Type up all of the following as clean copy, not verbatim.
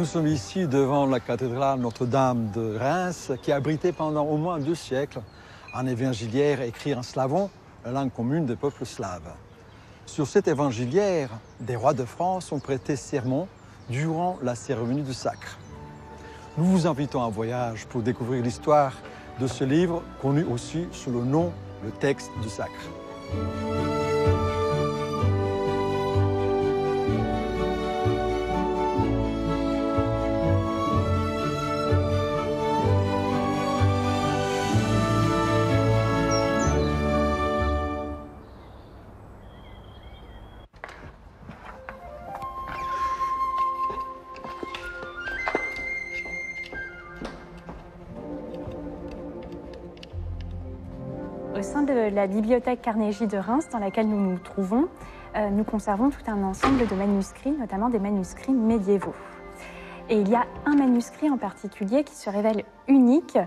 Nous sommes ici devant la cathédrale Notre-Dame de Reims qui a abrité pendant au moins 2 siècles un évangéliaire écrit en slavon, la langue commune des peuples slaves. Sur cet évangéliaire, des rois de France ont prêté serment durant la cérémonie du sacre. Nous vous invitons à un voyage pour découvrir l'histoire de ce livre connu aussi sous le nom Le texte du sacre. Au sein de la bibliothèque Carnegie de Reims, dans laquelle nous nous trouvons, nous conservons tout un ensemble de manuscrits, notamment des manuscrits médiévaux. Et il y a un manuscrit en particulier qui se révèle unique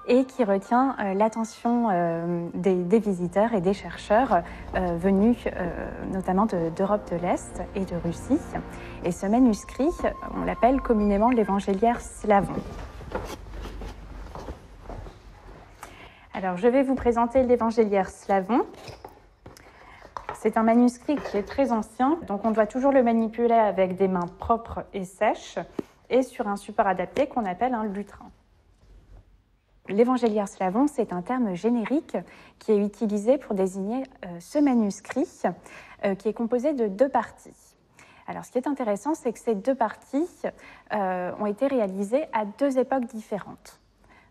et qui retient l'attention des visiteurs et des chercheurs venus notamment d'Europe de l'Est et de Russie. Et ce manuscrit, on l'appelle communément l'évangéliaire slavon. Alors, je vais vous présenter l'évangéliaire slavon. C'est un manuscrit qui est très ancien, donc on doit toujours le manipuler avec des mains propres et sèches et sur un support adapté qu'on appelle un lutrin. L'évangéliaire slavon, c'est un terme générique qui est utilisé pour désigner ce manuscrit qui est composé de 2 parties. Alors, ce qui est intéressant, c'est que ces 2 parties ont été réalisées à 2 époques différentes.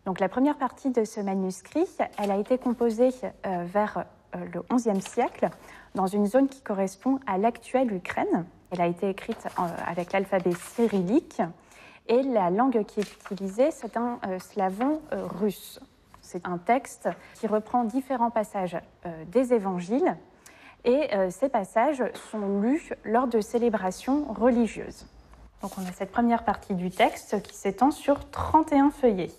Donc, la première partie de ce manuscrit, elle a été composée vers le XIe siècle, dans une zone qui correspond à l'actuelle Ukraine. Elle a été écrite avec l'alphabet cyrillique, et la langue qui est utilisée, c'est un slavon russe. C'est un texte qui reprend différents passages des évangiles, et ces passages sont lus lors de célébrations religieuses. Donc, on a cette première partie du texte qui s'étend sur 31 feuillets.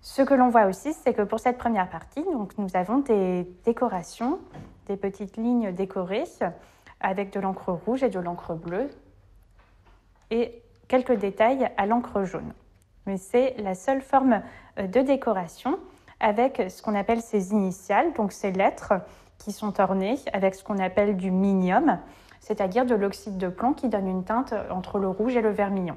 Ce que l'on voit aussi, c'est que pour cette première partie, donc, nous avons des décorations, des petites lignes décorées avec de l'encre rouge et de l'encre bleue et quelques détails à l'encre jaune. Mais c'est la seule forme de décoration avec ce qu'on appelle ces initiales, donc ces lettres qui sont ornées avec ce qu'on appelle du minium, c'est-à-dire de l'oxyde de plomb qui donne une teinte entre le rouge et le vermillon.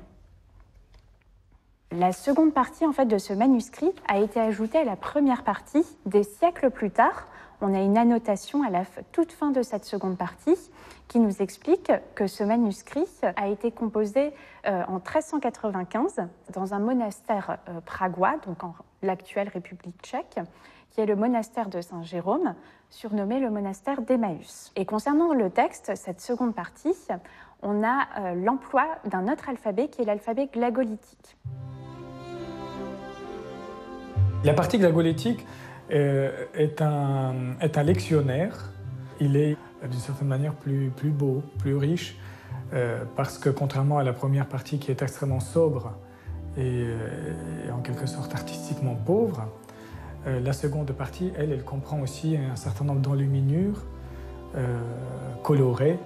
La seconde partie en fait, de ce manuscrit a été ajoutée à la première partie des siècles plus tard. On a une annotation à la toute fin de cette seconde partie qui nous explique que ce manuscrit a été composé en 1395 dans un monastère pragois, donc en l'actuelle République tchèque, qui est le monastère de Saint-Jérôme, surnommé le monastère d'Emmaüs. Et concernant le texte, cette seconde partie, on a l'emploi d'un autre alphabet qui est l'alphabet glagolitique. La partie glagolitique est un lectionnaire. Il est d'une certaine manière plus beau, plus riche, parce que contrairement à la première partie qui est extrêmement sobre et en quelque sorte artistiquement pauvre, la seconde partie, elle comprend aussi un certain nombre d'enluminures colorées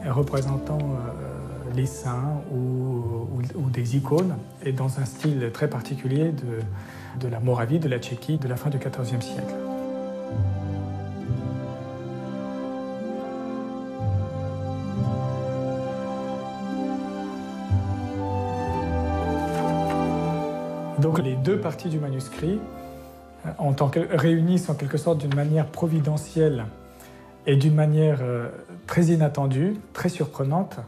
représentant les saints ou des icônes, et dans un style très particulier de la Moravie, de la Tchéquie, de la fin du XIVe siècle. Donc les 2 parties du manuscrit réunissent en quelque sorte d'une manière providentielle et d'une manière très inattendue, très surprenante,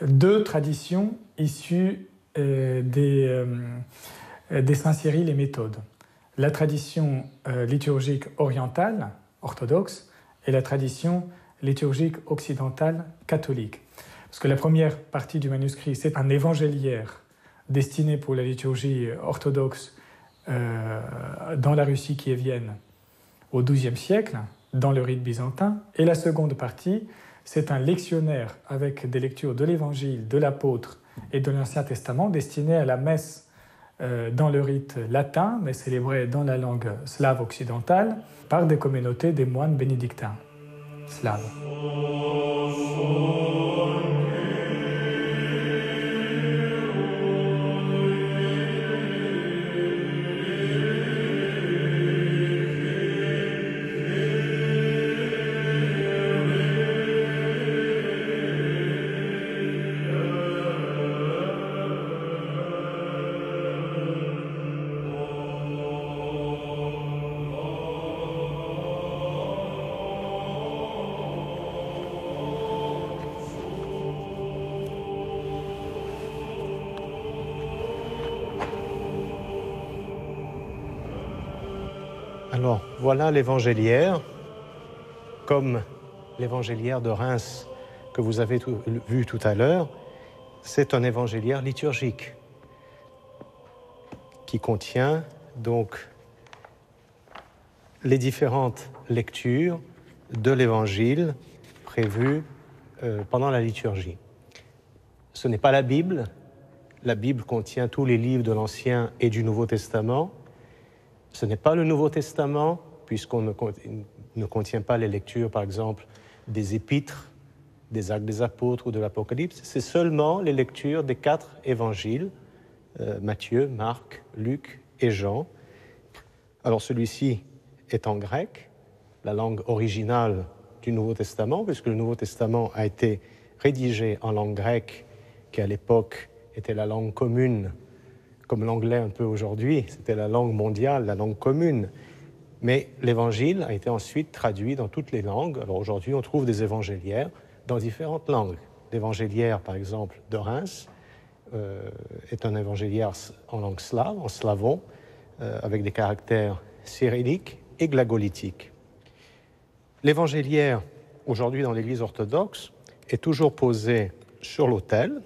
2 traditions issues des saints Cyril et Méthode. La tradition liturgique orientale, orthodoxe, et la tradition liturgique occidentale, catholique. Parce que la première partie du manuscrit, c'est un évangéliaire destiné pour la liturgie orthodoxe dans la Russie kiévienne au XIIe siècle, dans le rite byzantin. Et la seconde partie, c'est un lectionnaire avec des lectures de l'Évangile, de l'Apôtre et de l'Ancien Testament destiné à la messe dans le rite latin, mais célébré dans la langue slave occidentale par des communautés des moines bénédictins slaves. Alors, voilà l'évangéliaire, comme l'évangéliaire de Reims que vous avez vu tout à l'heure. C'est un évangéliaire liturgique qui contient donc les différentes lectures de l'évangile prévues pendant la liturgie. Ce n'est pas la Bible. La Bible contient tous les livres de l'Ancien et du Nouveau Testament. Ce n'est pas le Nouveau Testament, puisqu'on ne contient pas les lectures, par exemple, des Épîtres, des Actes des Apôtres ou de l'Apocalypse. C'est seulement les lectures des 4 évangiles, Matthieu, Marc, Luc et Jean. Alors celui-ci est en grec, la langue originale du Nouveau Testament, puisque le Nouveau Testament a été rédigé en langue grecque, qui à l'époque était la langue commune, comme l'anglais un peu aujourd'hui, c'était la langue mondiale, la langue commune. Mais l'évangile a été ensuite traduit dans toutes les langues. Alors aujourd'hui, on trouve des évangéliaires dans différentes langues. L'évangéliaire, par exemple, de Reims, est un évangéliaire en langue slave, en slavon, avec des caractères cyrilliques et glagolitiques. L'évangéliaire, aujourd'hui dans l'Église orthodoxe, est toujours posé sur l'autel.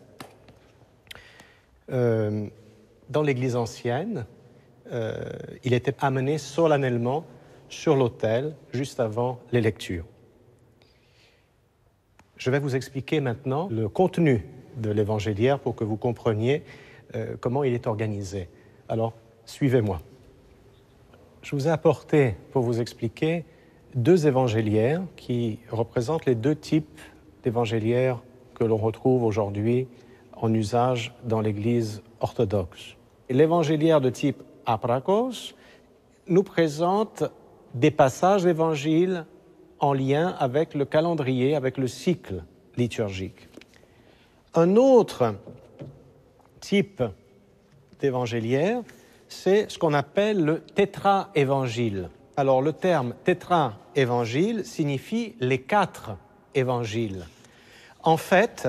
Dans l'Église ancienne, il était amené solennellement sur l'autel juste avant les lectures. Je vais vous expliquer maintenant le contenu de l'évangéliaire pour que vous compreniez comment il est organisé. Alors, suivez-moi. Je vous ai apporté, pour vous expliquer, 2 évangéliaires qui représentent les 2 types d'évangéliaires que l'on retrouve aujourd'hui en usage dans l'Église orthodoxe. L'évangéliaire de type aprakos nous présente des passages d'évangile en lien avec le calendrier, avec le cycle liturgique. Un autre type d'évangéliaire, c'est ce qu'on appelle le tétra-évangile. Alors le terme tétra-évangile signifie les 4 évangiles. En fait,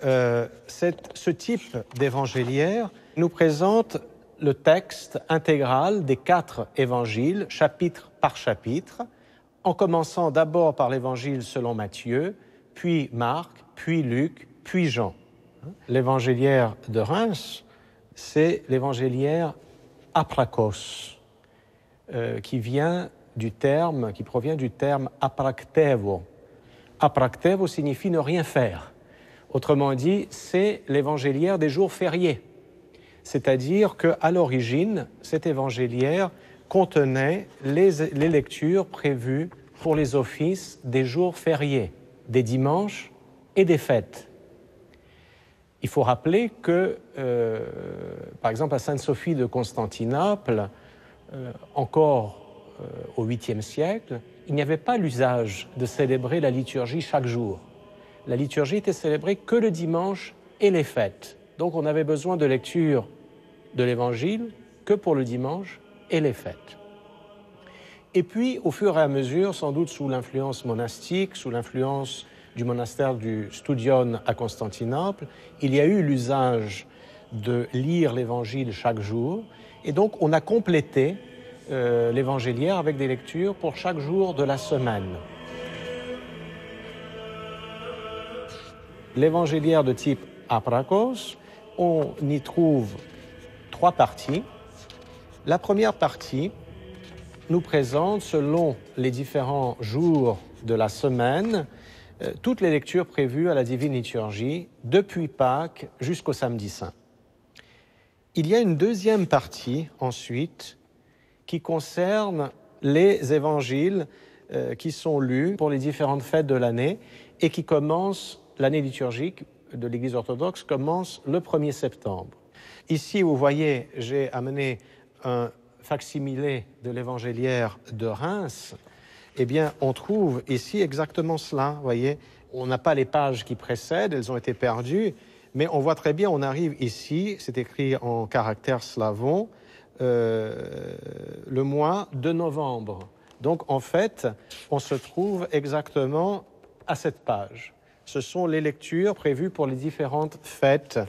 ce type d'évangéliaire nous présente le texte intégral des 4 évangiles, chapitre par chapitre, en commençant d'abord par l'évangile selon Matthieu, puis Marc, puis Luc, puis Jean. L'évangéliaire de Reims, c'est l'évangéliaire aprakos, qui provient du terme apraktevo. Apraktevo signifie ne rien faire. Autrement dit, c'est l'évangéliaire des jours fériés. C'est-à-dire qu'à l'origine, cet évangéliaire contenait les lectures prévues pour les offices des jours fériés, des dimanches et des fêtes. Il faut rappeler que, par exemple, à Sainte-Sophie de Constantinople, encore au 8e siècle, il n'y avait pas l'usage de célébrer la liturgie chaque jour. La liturgie était célébrée que le dimanche et les fêtes. Donc on avait besoin de lecture de l'Évangile que pour le dimanche et les fêtes. Et puis, au fur et à mesure, sans doute sous l'influence monastique, sous l'influence du monastère du Studione à Constantinople, il y a eu l'usage de lire l'Évangile chaque jour. Et donc, on a complété l'évangéliaire avec des lectures pour chaque jour de la semaine. L'évangéliaire de type aprakos, on y trouve 3 parties. La première partie nous présente, selon les différents jours de la semaine, toutes les lectures prévues à la Divine Liturgie, depuis Pâques jusqu'au Samedi Saint. Il y a une deuxième partie, ensuite, qui concerne les évangiles qui sont lus pour les différentes fêtes de l'année et qui commencent, l'année liturgique de l'Église orthodoxe commence le 1er septembre. Ici, vous voyez, j'ai amené un facsimilé de l'évangéliaire de Reims. Eh bien, on trouve ici exactement cela, vous voyez. On n'a pas les pages qui précèdent, elles ont été perdues, mais on voit très bien, on arrive ici, c'est écrit en caractère slavon, le mois de novembre. Donc, en fait, on se trouve exactement à cette page. Ce sont les lectures prévues pour les différentes fêtes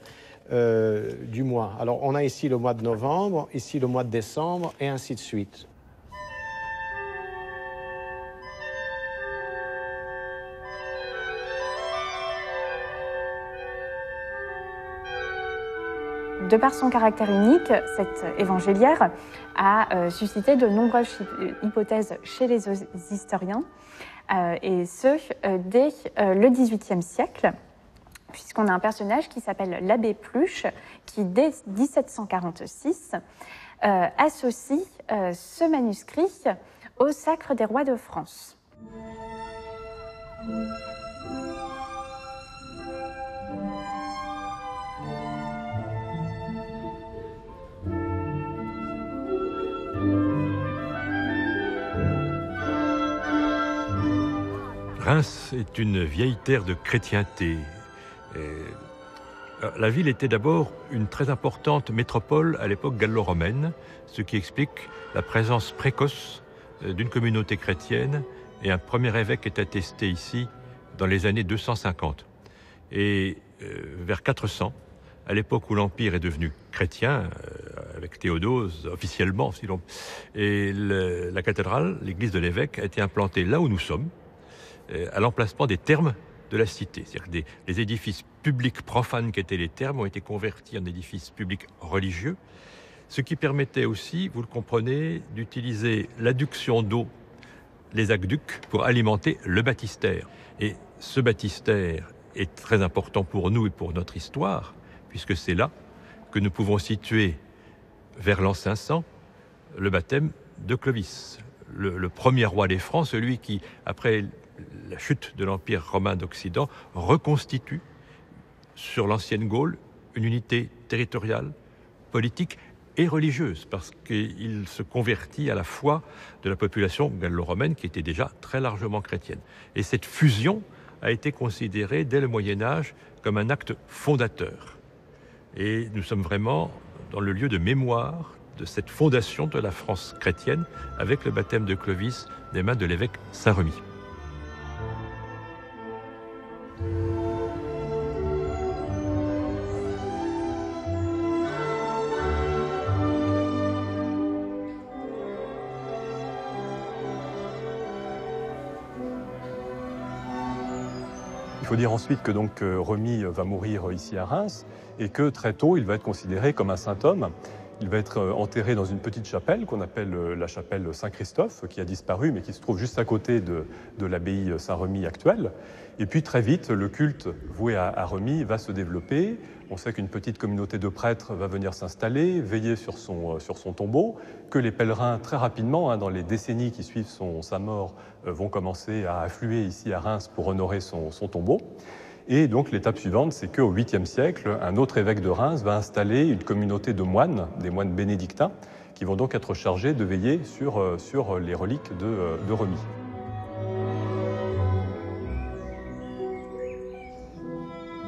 du mois. Alors, on a ici le mois de novembre, ici le mois de décembre, et ainsi de suite. De par son caractère unique, cette évangéliaire a suscité de nombreuses hypothèses chez les historiens, et ce, dès le XVIIIe siècle, puisqu'on a un personnage qui s'appelle l'abbé Pluche, qui, dès 1746, associe ce manuscrit au Sacre des rois de France. Reims est une vieille terre de chrétienté. La ville était d'abord une très importante métropole à l'époque gallo-romaine, ce qui explique la présence précoce d'une communauté chrétienne, et un premier évêque est attesté ici dans les années 250. Et vers 400, à l'époque où l'Empire est devenu chrétien, avec Théodose officiellement, et la cathédrale, l'église de l'évêque, a été implantée là où nous sommes, à l'emplacement des thermes de la cité. C'est-à-dire que les édifices publics profanes qui étaient les thermes ont été convertis en édifices publics religieux, ce qui permettait aussi, vous le comprenez, d'utiliser l'adduction d'eau, les aqueducs, pour alimenter le baptistère. Et ce baptistère est très important pour nous et pour notre histoire, puisque c'est là que nous pouvons situer, vers l'an 500, le baptême de Clovis, le premier roi des Francs, celui qui, après la chute de l'Empire romain d'Occident, reconstitue sur l'ancienne Gaule une unité territoriale, politique et religieuse, parce qu'il se convertit à la foi de la population gallo-romaine qui était déjà très largement chrétienne. Et cette fusion a été considérée dès le Moyen-Âge comme un acte fondateur. Et nous sommes vraiment dans le lieu de mémoire de cette fondation de la France chrétienne avec le baptême de Clovis des mains de l'évêque Saint-Remy. Il faut dire ensuite que donc Remy va mourir ici à Reims et que très tôt il va être considéré comme un saint homme. Il va être enterré dans une petite chapelle qu'on appelle la chapelle Saint-Christophe, qui a disparu mais qui se trouve juste à côté de l'abbaye Saint-Remy actuelle. Et puis très vite, le culte voué à Remy va se développer. On sait qu'une petite communauté de prêtres va venir s'installer, veiller sur son tombeau, que les pèlerins très rapidement, dans les décennies qui suivent sa mort, vont commencer à affluer ici à Reims pour honorer son tombeau. Et donc l'étape suivante, c'est qu'au 8e siècle, un autre évêque de Reims va installer une communauté de moines, des moines bénédictins, qui vont donc être chargés de veiller sur les reliques de Remy.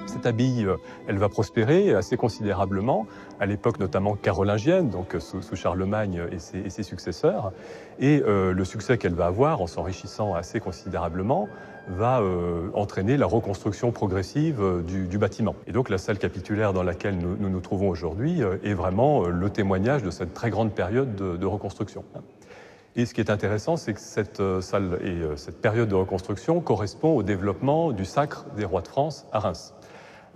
Cette abbaye, elle va prospérer assez considérablement, à l'époque notamment carolingienne, donc sous Charlemagne et ses successeurs. Et le succès qu'elle va avoir, en s'enrichissant assez considérablement, va entraîner la reconstruction progressive du bâtiment. Et donc la salle capitulaire dans laquelle nous nous trouvons aujourd'hui est vraiment le témoignage de cette très grande période de reconstruction. Et ce qui est intéressant, c'est que cette salle et cette période de reconstruction correspond au développement du sacre des rois de France à Reims.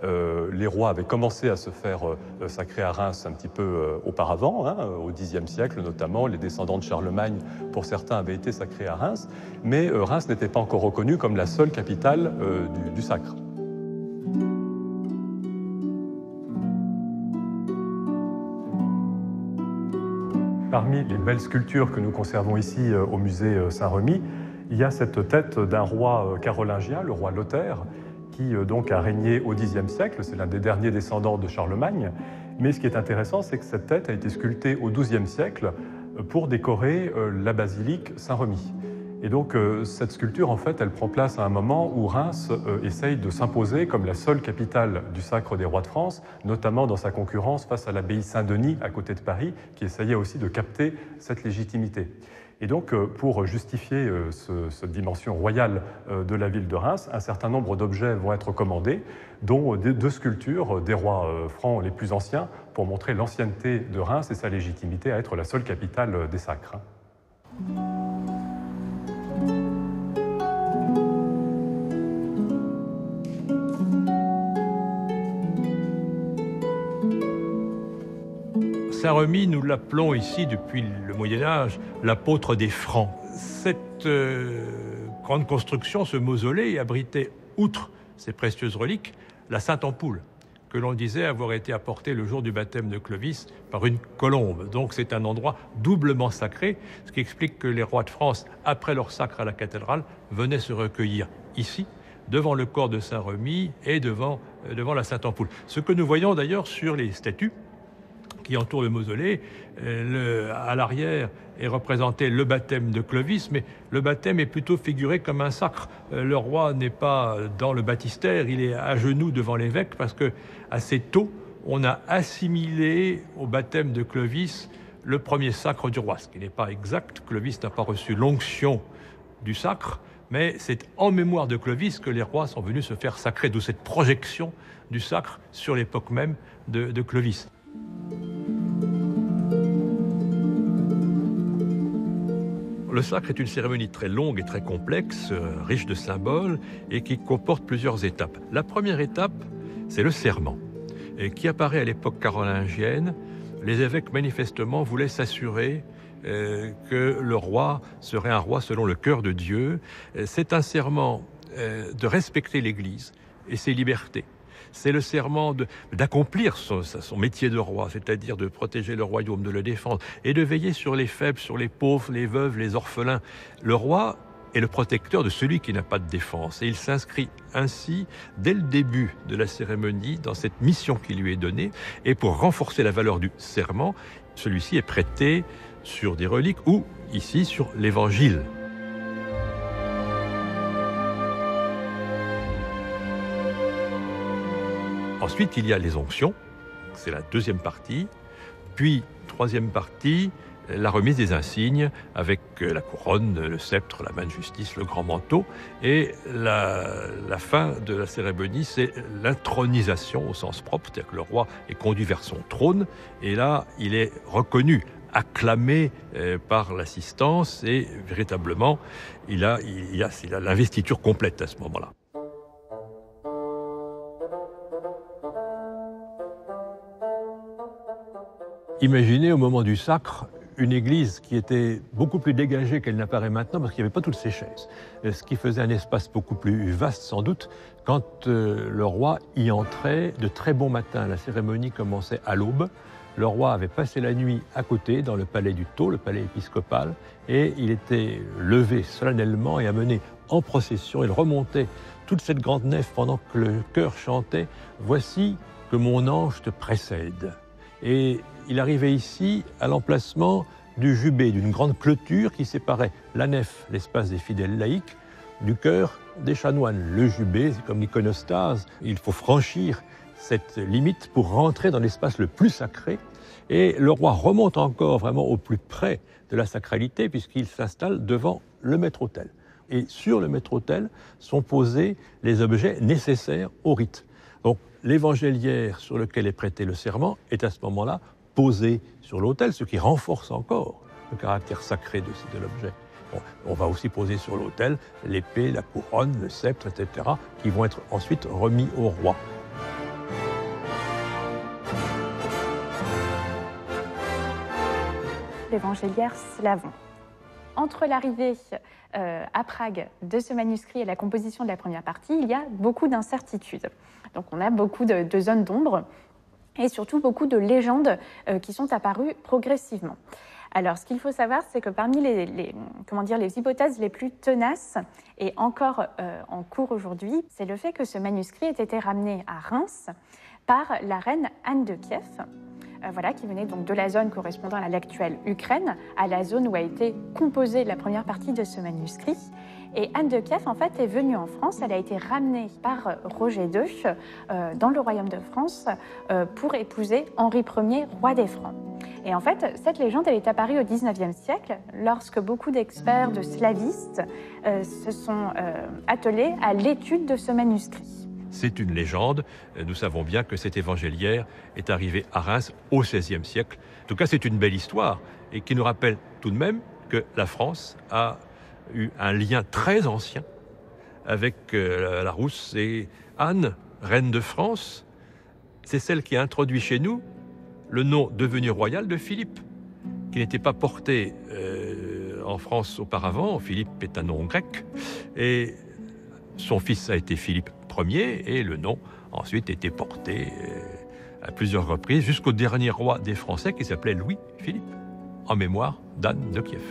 Les rois avaient commencé à se faire sacrer à Reims un petit peu auparavant, au Xe siècle notamment. Les descendants de Charlemagne, pour certains, avaient été sacrés à Reims, mais Reims n'était pas encore reconnue comme la seule capitale du sacre. Parmi les belles sculptures que nous conservons ici au musée Saint-Remy, il y a cette tête d'un roi carolingien, le roi Lothaire, qui donc a régné au Xe siècle. C'est l'un des derniers descendants de Charlemagne. Mais ce qui est intéressant, c'est que cette tête a été sculptée au XIIe siècle pour décorer la basilique Saint-Remy. Et donc cette sculpture, en fait, elle prend place à un moment où Reims essaye de s'imposer comme la seule capitale du sacre des rois de France, notamment dans sa concurrence face à l'abbaye Saint-Denis à côté de Paris, qui essayait aussi de capter cette légitimité. Et donc, pour justifier cette dimension royale de la ville de Reims, un certain nombre d'objets vont être commandés, dont deux sculptures des rois francs les plus anciens, pour montrer l'ancienneté de Reims et sa légitimité à être la seule capitale des sacres. Saint-Remy, nous l'appelons ici depuis le Moyen-Âge l'apôtre des Francs. Cette grande construction, ce mausolée, abritait, outre ces précieuses reliques, la Sainte Ampoule, que l'on disait avoir été apportée le jour du baptême de Clovis par une colombe. Donc c'est un endroit doublement sacré, ce qui explique que les rois de France, après leur sacre à la cathédrale, venaient se recueillir ici, devant le corps de Saint-Remy et devant la Sainte Ampoule. Ce que nous voyons d'ailleurs sur les statues qui entourent le mausolée. À l'arrière est représenté le baptême de Clovis, mais le baptême est plutôt figuré comme un sacre. Le roi n'est pas dans le baptistère, il est à genoux devant l'évêque parce que assez tôt, on a assimilé au baptême de Clovis le premier sacre du roi, ce qui n'est pas exact. Clovis n'a pas reçu l'onction du sacre, mais c'est en mémoire de Clovis que les rois sont venus se faire sacrer, d'où cette projection du sacre sur l'époque même de Clovis. Le sacre est une cérémonie très longue et très complexe, riche de symboles et qui comporte plusieurs étapes. La première étape, c'est le serment, qui apparaît à l'époque carolingienne. Les évêques manifestement voulaient s'assurer que le roi serait un roi selon le cœur de Dieu. C'est un serment de respecter l'Église et ses libertés. C'est le serment d'accomplir son métier de roi, c'est-à-dire de protéger le royaume, de le défendre, et de veiller sur les faibles, sur les pauvres, les veuves, les orphelins. Le roi est le protecteur de celui qui n'a pas de défense. Et il s'inscrit ainsi, dès le début de la cérémonie, dans cette mission qui lui est donnée. Et pour renforcer la valeur du serment, celui-ci est prêté sur des reliques ou, ici, sur l'Évangile. Ensuite, il y a les onctions, c'est la deuxième partie. Puis, troisième partie, la remise des insignes avec la couronne, le sceptre, la main de justice, le grand manteau. Et la fin de la cérémonie, c'est l'intronisation au sens propre, c'est-à-dire que le roi est conduit vers son trône. Et là, il est reconnu, acclamé par l'assistance et véritablement, il a l'investiture complète à ce moment-là. Imaginez au moment du sacre une église qui était beaucoup plus dégagée qu'elle n'apparaît maintenant parce qu'il n'y avait pas toutes ces chaises. Ce qui faisait un espace beaucoup plus vaste sans doute quand le roi y entrait de très bon matin. La cérémonie commençait à l'aube. Le roi avait passé la nuit à côté dans le palais du Thau, le palais épiscopal, et il était levé solennellement et amené en procession. Il remontait toute cette grande nef pendant que le chœur chantait « Voici que mon ange te précède ». Et il arrivait ici à l'emplacement du jubé, d'une grande clôture qui séparait la nef, l'espace des fidèles laïcs, du chœur des chanoines. Le jubé, c'est comme l'iconostase, il faut franchir cette limite pour rentrer dans l'espace le plus sacré. Et le roi remonte encore vraiment au plus près de la sacralité puisqu'il s'installe devant le maître-autel. Et sur le maître-autel sont posés les objets nécessaires au rite. Donc l'évangéliaire sur lequel est prêté le serment est à ce moment-là posé sur l'autel, ce qui renforce encore le caractère sacré de l'objet. Bon, on va aussi poser sur l'autel l'épée, la couronne, le sceptre, etc., qui vont être ensuite remis au roi. L'évangéliaire Slavon. Entre l'arrivée à Prague de ce manuscrit et la composition de la première partie, il y a beaucoup d'incertitudes. Donc on a beaucoup de zones d'ombre et surtout beaucoup de légendes qui sont apparues progressivement. Alors ce qu'il faut savoir, c'est que parmi les hypothèses les plus tenaces et encore en cours aujourd'hui, c'est le fait que ce manuscrit ait été ramené à Reims par la reine Anne de Kiev, qui venait donc de la zone correspondant à l'actuelle Ukraine, à la zone où a été composée la première partie de ce manuscrit. Et Anne de Kiev, en fait, est venue en France. Elle a été ramenée par Roger II dans le royaume de France pour épouser Henri Ier, roi des Francs. Et en fait, cette légende, elle est apparue au XIXe siècle, lorsque beaucoup d'experts, de slavistes, se sont attelés à l'étude de ce manuscrit. C'est une légende. Nous savons bien que cet évangéliaire est arrivé à Reims au XVIe siècle. En tout cas, c'est une belle histoire et qui nous rappelle tout de même que la France a eu un lien très ancien avec la Rousse. Et Anne, reine de France, c'est celle qui a introduit chez nous le nom devenu royal de Philippe, qui n'était pas porté en France auparavant. Philippe est un nom grec, et son fils a été Philippe Ier, et le nom ensuite a été porté à plusieurs reprises jusqu'au dernier roi des Français qui s'appelait Louis-Philippe, en mémoire d'Anne de Kiev.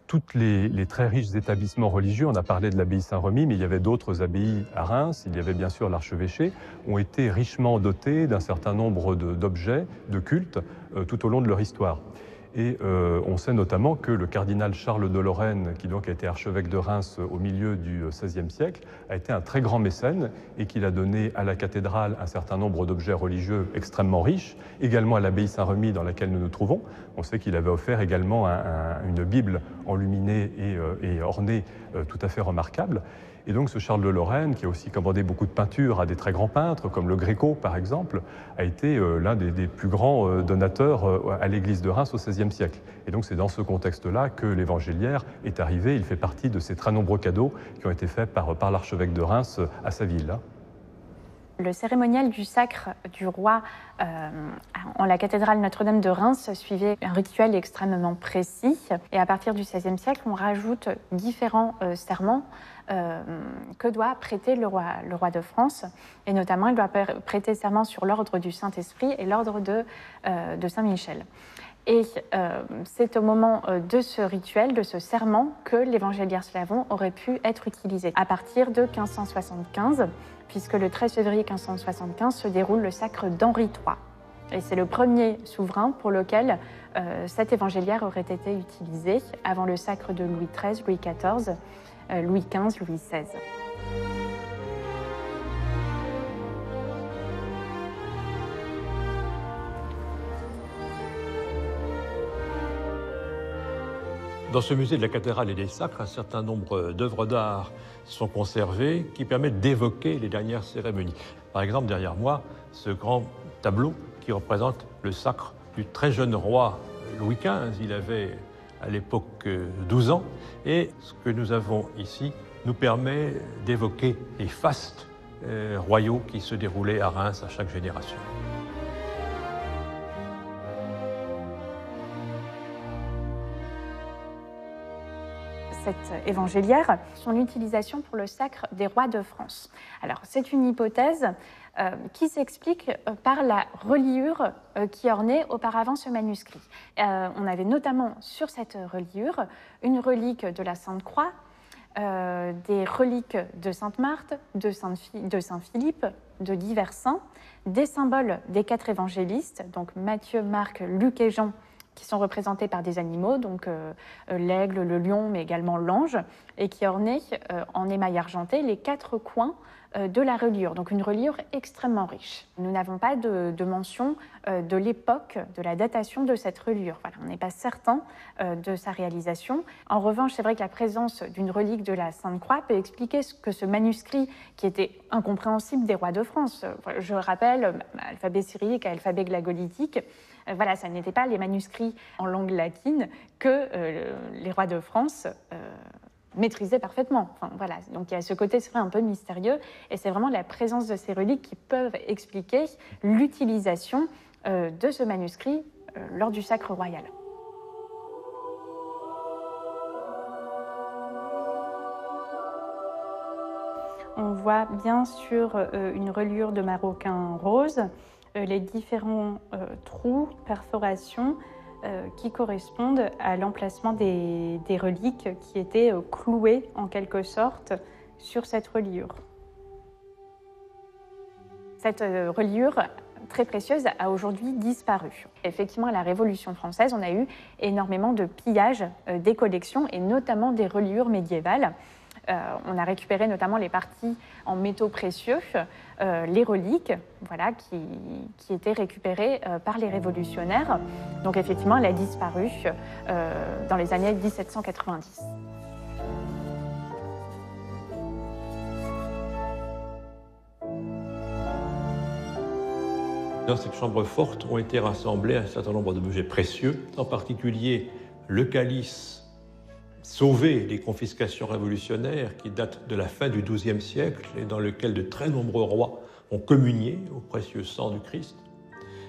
Toutes les très riches établissements religieux, on a parlé de l'abbaye Saint-Remy, mais il y avait d'autres abbayes à Reims, il y avait bien sûr l'archevêché, ont été richement dotés d'un certain nombre d'objets, de cultes, tout au long de leur histoire. Et on sait notamment que le cardinal Charles de Lorraine, qui donc a été archevêque de Reims au milieu du XVIe siècle, a été un très grand mécène et qu'il a donné à la cathédrale un certain nombre d'objets religieux extrêmement riches, également à l'abbaye Saint-Remy dans laquelle nous nous trouvons. On sait qu'il avait offert également une Bible enluminée et ornée tout à fait remarquable. Et donc ce Charles de Lorraine, qui a aussi commandé beaucoup de peintures à des très grands peintres, comme le Gréco par exemple, a été l'un des plus grands donateurs à l'église de Reims au XVIe siècle. Et donc c'est dans ce contexte-là que l'évangéliaire est arrivé. Il fait partie de ces très nombreux cadeaux qui ont été faits par l'archevêque de Reims à sa ville. Le cérémonial du sacre du roi en la cathédrale Notre-Dame de Reims suivait un rituel extrêmement précis. Et à partir du XVIe siècle, on rajoute différents serments que doit prêter le roi de France. Et notamment, il doit prêter serment sur l'ordre du Saint-Esprit et l'ordre de Saint-Michel. Et c'est au moment de ce rituel, de ce serment, que l'évangéliaire slavon aurait pu être utilisé. À partir de 1575, puisque le 13 février 1575 se déroule le sacre d'Henri III. Et c'est le premier souverain pour lequel cet évangéliaire aurait été utilisé avant le sacre de Louis XIII, Louis XIV, Louis XV, Louis XVI. Dans ce musée de la cathédrale et des sacres, un certain nombre d'œuvres d'art sont conservées qui permettent d'évoquer les dernières cérémonies. Par exemple, derrière moi, ce grand tableau qui représente le sacre du très jeune roi Louis XV. Il avait à l'époque 12 ans. Et ce que nous avons ici nous permet d'évoquer les fastes royaux qui se déroulaient à Reims à chaque génération. Cette évangéliaire, son utilisation pour le sacre des rois de France. Alors, c'est une hypothèse qui s'explique par la reliure qui ornait auparavant ce manuscrit. On avait notamment sur cette reliure une relique de la Sainte Croix, des reliques de Sainte Marthe, de Saint Philippe, de divers saints, des symboles des 4 évangélistes, donc Matthieu, Marc, Luc et Jean, qui sont représentés par des animaux, donc l'aigle, le lion, mais également l'ange, et qui ornaient en émail argenté les 4 coins de la reliure, donc une reliure extrêmement riche. Nous n'avons pas de mention de l'époque, de la datation de cette reliure. Voilà, on n'est pas certain de sa réalisation. En revanche, c'est vrai que la présence d'une relique de la Sainte Croix peut expliquer que ce manuscrit, qui était incompréhensible des rois de France, je rappelle, alphabet cyrillique à alphabet glagolitique, voilà, ça n'était pas les manuscrits en langue latine que les rois de France maîtrisaient parfaitement. Enfin, voilà. Donc il y a ce côté, c'est vrai, un peu mystérieux, et c'est vraiment la présence de ces reliques qui peuvent expliquer l'utilisation de ce manuscrit lors du sacre royal. On voit bien sur une reliure de maroquin rose les différents trous, perforations qui correspondent à l'emplacement des reliques qui étaient clouées en quelque sorte sur cette reliure. Cette reliure très précieuse a aujourd'hui disparu. Effectivement, à la Révolution française, on a eu énormément de pillages des collections et notamment des reliures médiévales. On a récupéré notamment les parties en métaux précieux, les reliques, voilà, qui étaient récupérées par les révolutionnaires. Donc effectivement, elle a disparu dans les années 1790. Dans cette chambre forte ont été rassemblés un certain nombre d'objets précieux, en particulier le calice sauvé les confiscations révolutionnaires qui datent de la fin du XIIe siècle et dans lequel de très nombreux rois ont communié au précieux sang du Christ.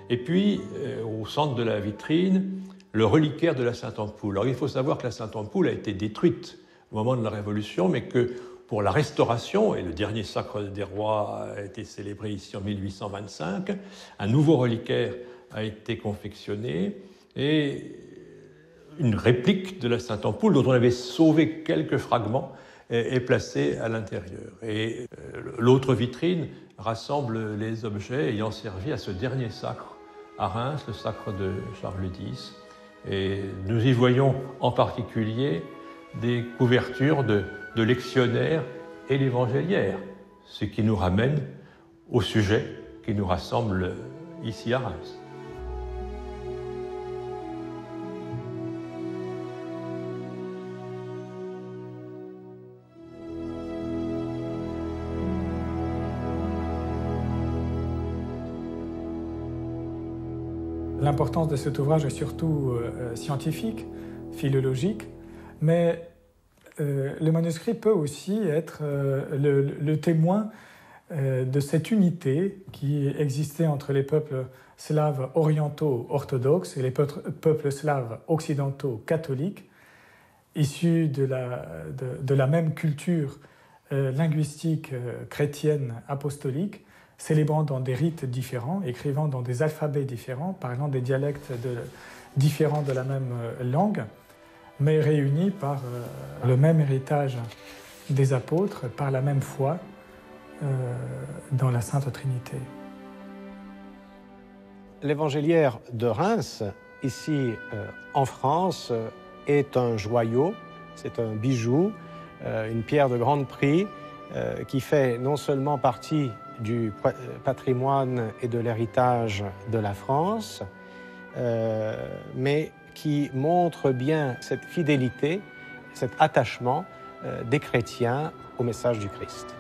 Et puis, au centre de la vitrine, le reliquaire de la Sainte-Ampoule. Alors, il faut savoir que la Sainte-Ampoule a été détruite au moment de la Révolution, mais que pour la restauration, et le dernier sacre des rois a été célébré ici en 1825, un nouveau reliquaire a été confectionné et une réplique de la Sainte-Ampoule dont on avait sauvé quelques fragments est placée à l'intérieur. Et l'autre vitrine rassemble les objets ayant servi à ce dernier sacre à Reims, le sacre de Charles X. Et nous y voyons en particulier des couvertures de lectionnaires et l'évangéliaire, ce qui nous ramène au sujet qui nous rassemble ici à Reims. L'importance de cet ouvrage est surtout scientifique, philologique, mais le manuscrit peut aussi être le témoin de cette unité qui existait entre les peuples slaves orientaux orthodoxes et les peuples slaves occidentaux catholiques, issus de la même culture linguistique chrétienne apostolique, célébrant dans des rites différents, écrivant dans des alphabets différents, parlant des dialectes différents de la même langue, mais réunis par le même héritage des apôtres, par la même foi dans la Sainte Trinité. L'évangéliaire de Reims, ici en France, est un joyau, c'est un bijou, une pierre de grand prix qui fait non seulement partie du patrimoine et de l'héritage de la France, mais qui montre bien cette fidélité, cet attachement des chrétiens au message du Christ.